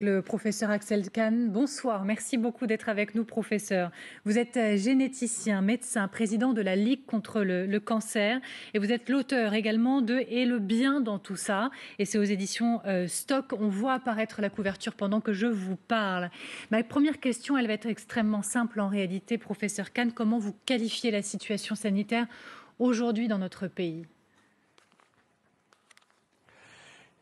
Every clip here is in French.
Le professeur Axel Kahn, bonsoir. Merci beaucoup d'être avec nous, professeur. Vous êtes généticien, médecin, président de la Ligue contre le cancer et vous êtes l'auteur également de Et le bien dans tout ça. Et c'est aux éditions Stock. On voit apparaître la couverture pendant que je vous parle. Ma première question, elle va être extrêmement simple en réalité, professeur Kahn. Comment vous qualifiez la situation sanitaire aujourd'hui dans notre pays ?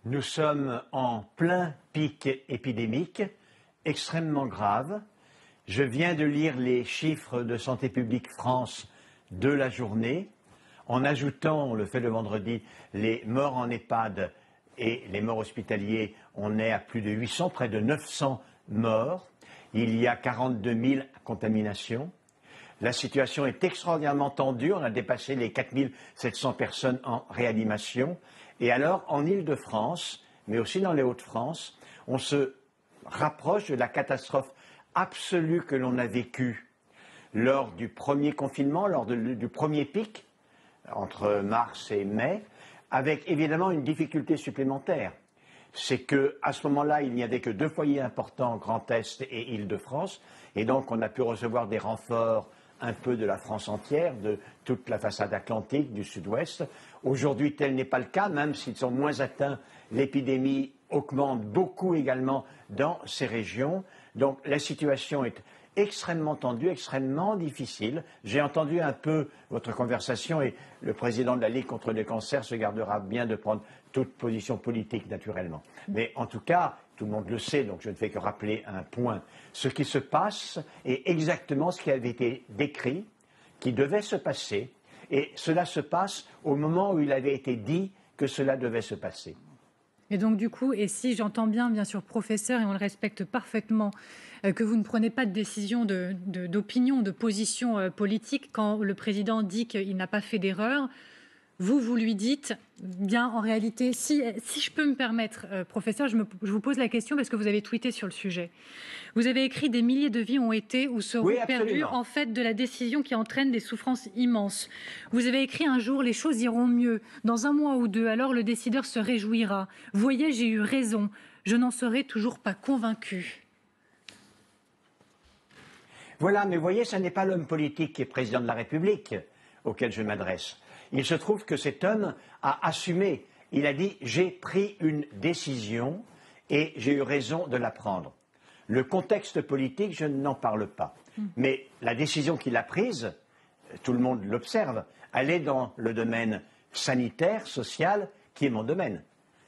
Nous sommes en plein pic épidémique, extrêmement grave. Je viens de lire les chiffres de Santé publique France de la journée. En ajoutant, on le fait le vendredi, les morts en EHPAD et les morts hospitaliers, on est à plus de 800, près de 900 morts. Il y a 42 000 contaminations. La situation est extraordinairement tendue. On a dépassé les 4 700 personnes en réanimation. Et alors, en Île-de-France, mais aussi dans les Hauts-de-France, on se rapproche de la catastrophe absolue que l'on a vécue lors du premier confinement, lors du premier pic, entre mars et mai, avec évidemment une difficulté supplémentaire. C'est qu'à ce moment-là, il n'y avait que 2 foyers importants, Grand Est et Île-de-France, et donc on a pu recevoir des renforts un peu de la France entière, de toute la façade atlantique, du sud-ouest. Aujourd'hui, tel n'est pas le cas, même s'ils sont moins atteints, l'épidémie augmente beaucoup également dans ces régions. Donc la situation est extrêmement tendue, extrêmement difficile. J'ai entendu un peu votre conversation et le président de la Ligue contre le cancer se gardera bien de prendre toute position politique, naturellement. Mais en tout cas, tout le monde le sait, donc je ne fais que rappeler un point. Ce qui se passe est exactement ce qui avait été décrit, qui devait se passer, et cela se passe au moment où il avait été dit que cela devait se passer. Et donc du coup, et si j'entends bien sûr, professeur, et on le respecte parfaitement, que vous ne prenez pas de décision d'opinion, de position politique, quand le président dit qu'il n'a pas fait d'erreur, vous lui dites, bien en réalité, si je peux me permettre, professeur, je vous pose la question parce que vous avez tweeté sur le sujet. Vous avez écrit « Des milliers de vies ont été ou seront perdues en fait de la décision qui entraîne des souffrances immenses ». Vous avez écrit un jour « Les choses iront mieux. Dans un mois ou 2, alors le décideur se réjouira. Voyez, j'ai eu raison. Je n'en serai toujours pas convaincu ». Voilà, mais voyez, ce n'est pas l'homme politique qui est président de la République auquel je m'adresse. Il se trouve que cet homme a assumé. Il a dit « j'ai pris une décision et j'ai eu raison de la prendre ». Le contexte politique, je n'en parle pas. Mais la décision qu'il a prise, tout le monde l'observe, elle est dans le domaine sanitaire, social, qui est mon domaine.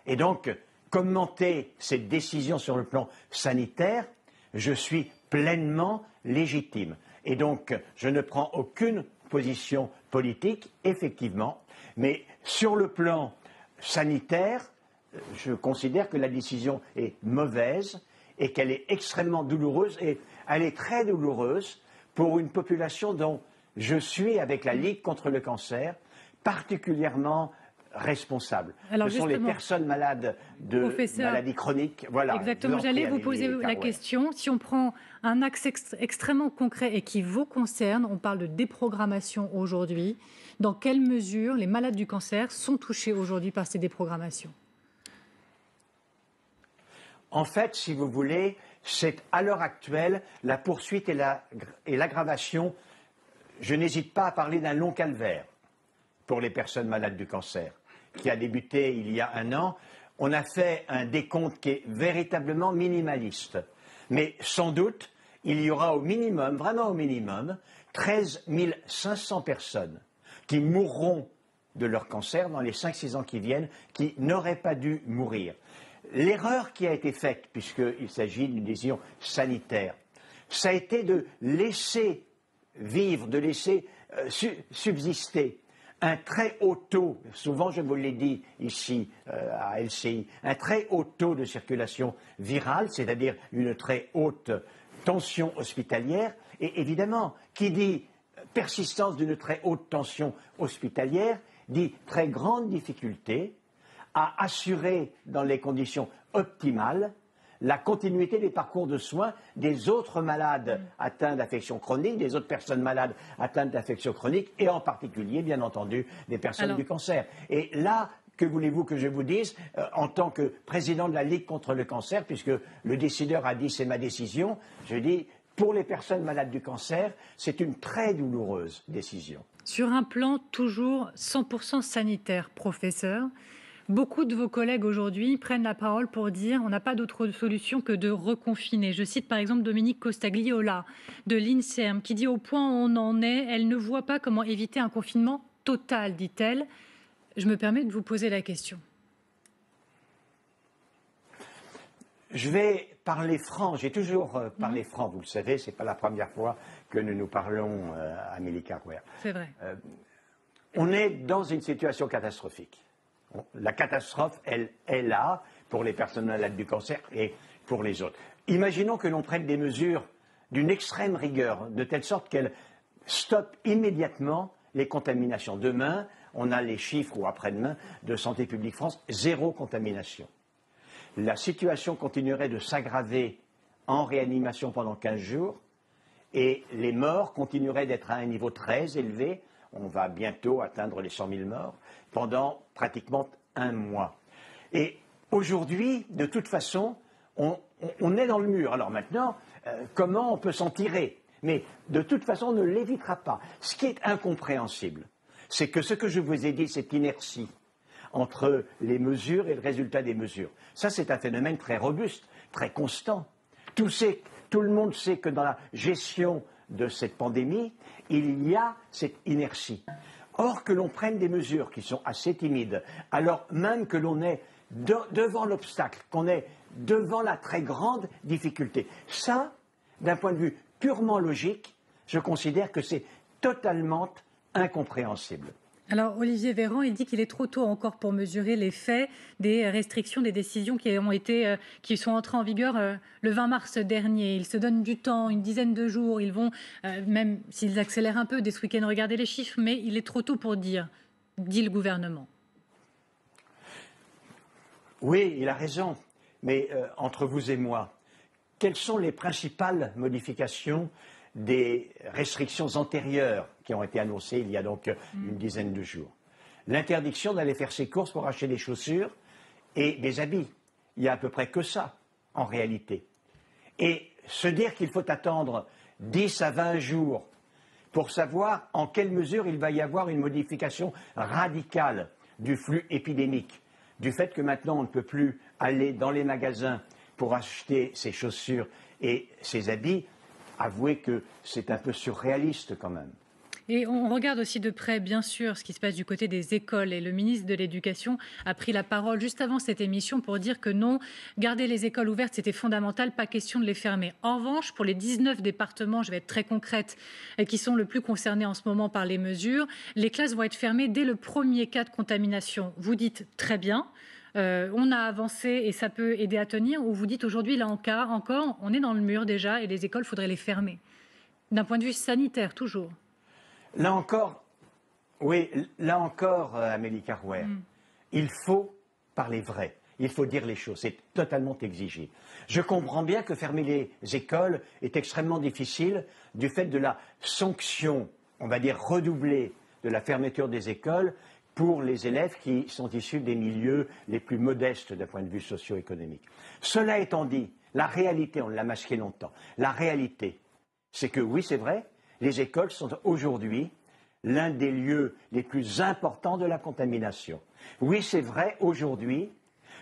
Et donc, commenter cette décision sur le plan sanitaire, je suis pleinement légitime. Et donc, je ne prends aucune position politique, effectivement, mais sur le plan sanitaire, je considère que la décision est mauvaise et qu'elle est extrêmement douloureuse, et elle est très douloureuse pour une population dont je suis, avec la Ligue contre le cancer, particulièrement responsable. Alors, ce sont les personnes malades de maladies chroniques. Voilà, exactement, j'allais vous poser la question. Si on prend un axe extrêmement concret et qui vous concerne, on parle de déprogrammation aujourd'hui. Dans quelle mesure les malades du cancer sont touchés aujourd'hui par ces déprogrammations ? En fait, si vous voulez, c'est à l'heure actuelle la poursuite et l'aggravation. Je n'hésite pas à parler d'un long calvaire pour les personnes malades du cancer, qui a débuté il y a 1 an. On a fait un décompte qui est véritablement minimaliste. Mais sans doute, il y aura au minimum, vraiment au minimum, 13 500 personnes qui mourront de leur cancer dans les 5-6 ans qui viennent, qui n'auraient pas dû mourir. L'erreur qui a été faite, puisqu'il s'agit d'une décision sanitaire, ça a été de laisser vivre, de laisser subsister un très haut taux, souvent je vous l'ai dit ici à LCI, un très haut taux de circulation virale, c'est-à-dire une très haute tension hospitalière. Et évidemment, qui dit persistance d'une très haute tension hospitalière, dit très grande difficulté à assurer dans les conditions optimales la continuité des parcours de soins des autres malades atteints d'affections chroniques, des autres personnes malades atteintes d'affections chroniques, et en particulier, bien entendu, des personnes du cancer. Et là, que voulez-vous que je vous dise en tant que président de la Ligue contre le cancer, puisque le décideur a dit c'est ma décision, je dis pour les personnes malades du cancer, c'est une très douloureuse décision. Sur un plan toujours 100% sanitaire, professeur, beaucoup de vos collègues aujourd'hui prennent la parole pour dire on n'a pas d'autre solution que de reconfiner. Je cite par exemple Dominique Costagliola de l'INSERM qui dit au point où on en est, elle ne voit pas comment éviter un confinement total, dit-elle. Je me permets de vous poser la question. Je vais parler franc, j'ai toujours parlé franc, vous le savez, ce n'est pas la première fois que nous nous parlons, Amélie Carrouer. C'est vrai. On est dans une situation catastrophique. La catastrophe, elle est là pour les personnes malades du cancer et pour les autres. Imaginons que l'on prenne des mesures d'une extrême rigueur, de telle sorte qu'elles stoppent immédiatement les contaminations. Demain, on a les chiffres, ou après-demain, de Santé publique France, 0 contamination. La situation continuerait de s'aggraver en réanimation pendant 15 jours et les morts continueraient d'être à un niveau très élevé. On va bientôt atteindre les 100 000 morts pendant pratiquement un mois. Et aujourd'hui, de toute façon, on est dans le mur. Alors maintenant, comment on peut s'en tirer? Mais de toute façon, on ne l'évitera pas. Ce qui est incompréhensible, c'est que ce que je vous ai dit, cette inertie entre les mesures et le résultat des mesures. Ça, c'est un phénomène très robuste, très constant. Tout le monde sait que dans la gestion de cette pandémie, il y a cette inertie. Or, que l'on prenne des mesures qui sont assez timides, alors même que l'on est devant l'obstacle, qu'on est devant la très grande difficulté, ça, d'un point de vue purement logique, je considère que c'est totalement incompréhensible. Alors, Olivier Véran, il dit qu'il est trop tôt encore pour mesurer l'effet des restrictions, des décisions qui sont entrées en vigueur le 20 mars dernier. Ils se donnent du temps, une dizaine de jours. Ils vont, même s'ils accélèrent un peu dès ce week-end, regarder les chiffres, mais il est trop tôt pour dire, dit le gouvernement. Oui, il a raison. Mais entre vous et moi, quelles sont les principales modifications des restrictions antérieures qui ont été annoncées il y a donc une dizaine de jours? L'interdiction d'aller faire ses courses pour acheter des chaussures et des habits. Il y a à peu près que ça, en réalité. Et se dire qu'il faut attendre 10 à 20 jours pour savoir en quelle mesure il va y avoir une modification radicale du flux épidémique, du fait que maintenant on ne peut plus aller dans les magasins pour acheter ses chaussures et ses habits, avouez que c'est un peu surréaliste quand même. Et on regarde aussi de près, bien sûr, ce qui se passe du côté des écoles. Et le ministre de l'Éducation a pris la parole juste avant cette émission pour dire que non, garder les écoles ouvertes, c'était fondamental, pas question de les fermer. En revanche, pour les 19 départements, je vais être très concrète, qui sont le plus concernés en ce moment par les mesures, les classes vont être fermées dès le premier cas de contamination. Vous dites très bien. On a avancé et ça peut aider à tenir, ou vous dites aujourd'hui, là encore, on est dans le mur déjà et les écoles, il faudrait les fermer. D'un point de vue sanitaire, toujours. Là encore, oui, Amélie Carrouer, il faut parler vrai. Il faut dire les choses, c'est totalement exigé. Je comprends bien que fermer les écoles est extrêmement difficile du fait de la sanction, on va dire redoublée, de la fermeture des écoles pour les élèves qui sont issus des milieux les plus modestes d'un point de vue socio-économique. Cela étant dit, la réalité, on l'a masqué longtemps, la réalité, c'est que oui, c'est vrai, les écoles sont aujourd'hui l'un des lieux les plus importants de la contamination. Oui, c'est vrai, aujourd'hui,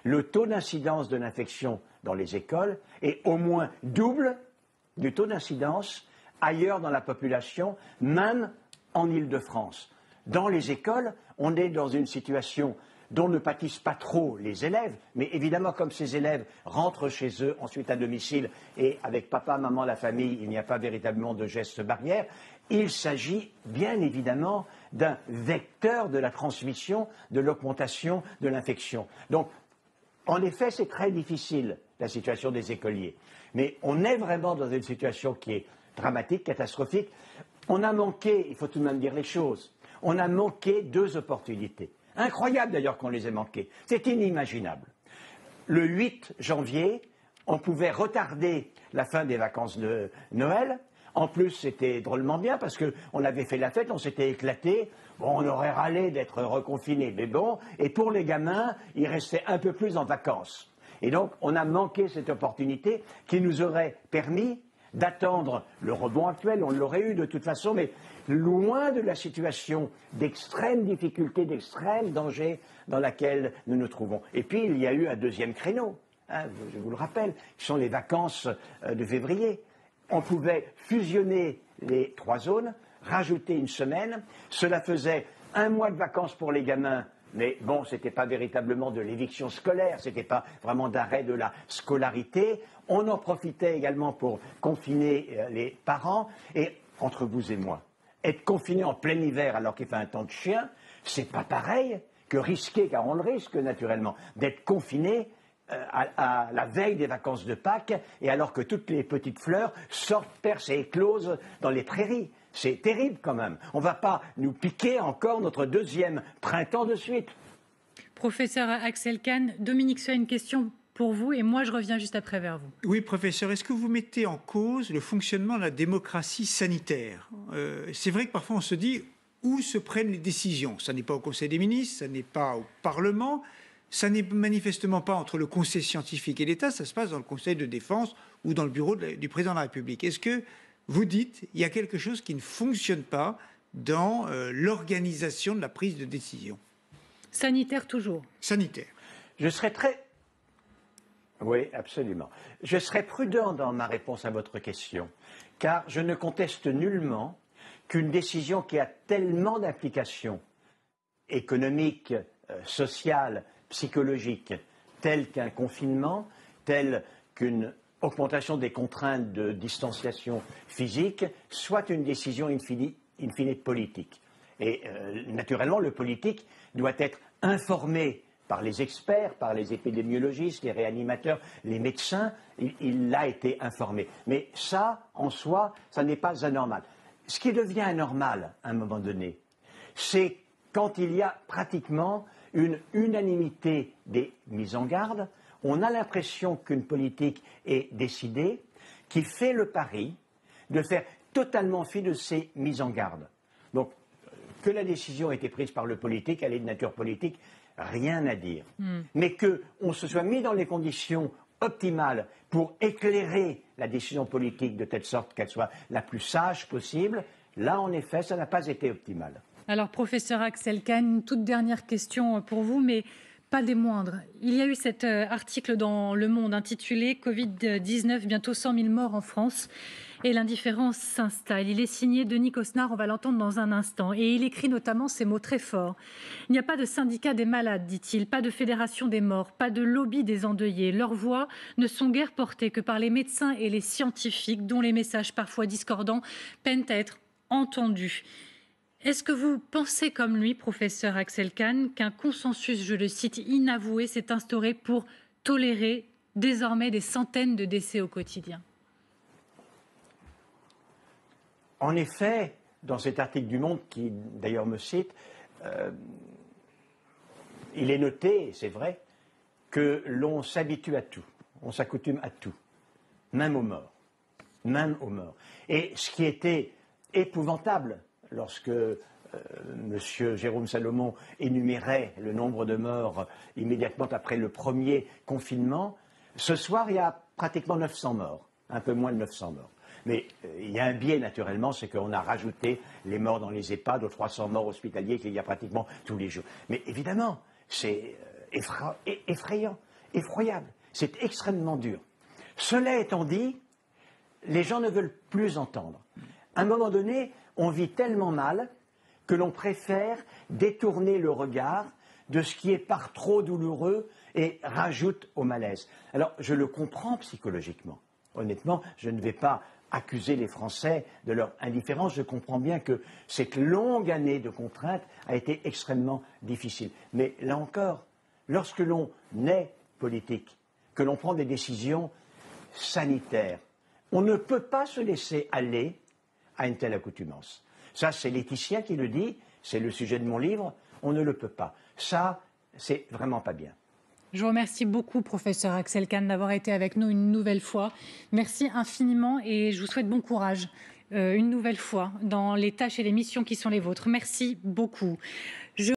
le taux d'incidence de l'infection dans les écoles est au moins double du taux d'incidence ailleurs dans la population, même en Île-de-France. Dans les écoles, on est dans une situation dont ne pâtissent pas trop les élèves, mais évidemment, comme ces élèves rentrent chez eux, ensuite à domicile, et avec papa, maman, la famille, il n'y a pas véritablement de gestes barrières, il s'agit bien évidemment d'un vecteur de la transmission, de l'augmentation de l'infection. Donc, en effet, c'est très difficile, la situation des écoliers. Mais on est vraiment dans une situation qui est dramatique, catastrophique. On a manqué, il faut tout de même dire les choses, on a manqué 2 opportunités. Incroyable d'ailleurs qu'on les ait manquées. C'est inimaginable. Le 8 janvier, on pouvait retarder la fin des vacances de Noël En plus, c'était drôlement bien parce qu'on avait fait la fête, on s'était éclaté. Bon, on aurait râlé d'être reconfiné, mais bon. Et pour les gamins, ils restaient un peu plus en vacances. Et donc, on a manqué cette opportunité qui nous aurait permis d'attendre le rebond actuel. On l'aurait eu de toute façon, mais loin de la situation d'extrême difficulté, d'extrême danger dans laquelle nous nous trouvons. Et puis, il y a eu un deuxième créneau, hein, je vous le rappelle, qui sont les vacances de février. On pouvait fusionner les 3 zones, rajouter une semaine. Cela faisait 1 mois de vacances pour les gamins. Mais bon, ce n'était pas véritablement de l'éviction scolaire, ce n'était pas vraiment d'arrêt de la scolarité. On en profitait également pour confiner les parents. Et entre vous et moi, être confiné en plein hiver alors qu'il fait un temps de chien, c'est pas pareil que risquer, car on le risque naturellement, d'être confiné à la veille des vacances de Pâques et alors que toutes les petites fleurs sortent, percent et éclosent dans les prairies. C'est terrible quand même. On ne va pas nous piquer encore notre 2e printemps de suite. Professeur Axel Kahn, Dominique Seux a une question pour vous et moi je reviens juste après vers vous. Oui, professeur, est-ce que vous mettez en cause le fonctionnement de la démocratie sanitaire? C'est vrai que parfois on se dit où se prennent les décisions. Ça n'est pas au Conseil des ministres, ça n'est pas au Parlement, ça n'est manifestement pas entre le Conseil scientifique et l'État, ça se passe dans le Conseil de défense ou dans le bureau du président de la République. Est-ce que vous dites qu'il y a quelque chose qui ne fonctionne pas dans l'organisation de la prise de décision? Sanitaire toujours. Sanitaire. Je serais très... Oui, absolument. Je serai prudent dans ma réponse à votre question, car je ne conteste nullement qu'une décision qui a tellement d'implications économiques, sociales, psychologiques, telles qu'un confinement, telles qu'une augmentation des contraintes de distanciation physique, soit une décision in fine politique. Et naturellement, le politique doit être informé par les experts, par les épidémiologistes, les réanimateurs, les médecins, il a été informé. Mais ça, en soi, ça n'est pas anormal. Ce qui devient anormal, à un moment donné, c'est quand il y a pratiquement une unanimité des mises en garde, on a l'impression qu'une politique est décidée, qui fait le pari de faire totalement fi de ces mises en garde. Donc, que la décision ait été prise par le politique, elle est de nature politique, rien à dire. Mais qu'on se soit mis dans les conditions optimales pour éclairer la décision politique de telle sorte qu'elle soit la plus sage possible, là, en effet, ça n'a pas été optimal. Alors, professeur Axel Kahn, une toute dernière question pour vous, mais pas des moindres. Il y a eu cet article dans Le Monde intitulé « Covid-19, bientôt 100 000 morts en France ». Et l'indifférence s'installe. Il est signé Denis Cosnard, on va l'entendre dans un instant. Et il écrit notamment ces mots très forts. Il n'y a pas de syndicat des malades, dit-il, pas de fédération des morts, pas de lobby des endeuillés. Leurs voix ne sont guère portées que par les médecins et les scientifiques, dont les messages parfois discordants peinent à être entendus. Est-ce que vous pensez comme lui, professeur Axel Kahn, qu'un consensus, je le cite, inavoué s'est instauré pour tolérer désormais des centaines de décès au quotidien ? En effet, dans cet article du Monde, qui d'ailleurs me cite, il est noté, c'est vrai, que l'on s'habitue à tout, on s'accoutume à tout, même aux morts, même aux morts. Et ce qui était épouvantable lorsque M. Jérôme Salomon énumérait le nombre de morts immédiatement après le premier confinement, ce soir, il y a pratiquement 900 morts, un peu moins de 900 morts. Mais il y a un biais, naturellement, c'est qu'on a rajouté les morts dans les EHPAD aux 300 morts hospitaliers qu'il y a pratiquement tous les jours. Mais évidemment, c'est effrayant, effroyable, c'est extrêmement dur. Cela étant dit, les gens ne veulent plus entendre. À un moment donné, on vit tellement mal que l'on préfère détourner le regard de ce qui est par trop douloureux et rajoute au malaise. Alors, je le comprends psychologiquement. Honnêtement, je ne vais pas accuser les Français de leur indifférence. Je comprends bien que cette longue année de contraintes a été extrêmement difficile. Mais là encore, lorsque l'on est politique, que l'on prend des décisions sanitaires, on ne peut pas se laisser aller à une telle accoutumance. Ça, c'est Laetitia qui le dit, c'est le sujet de mon livre, on ne le peut pas. Ça, c'est vraiment pas bien. Je vous remercie beaucoup, professeur Axel Kahn, d'avoir été avec nous une nouvelle fois. Merci infiniment et je vous souhaite bon courage une nouvelle fois dans les tâches et les missions qui sont les vôtres. Merci beaucoup.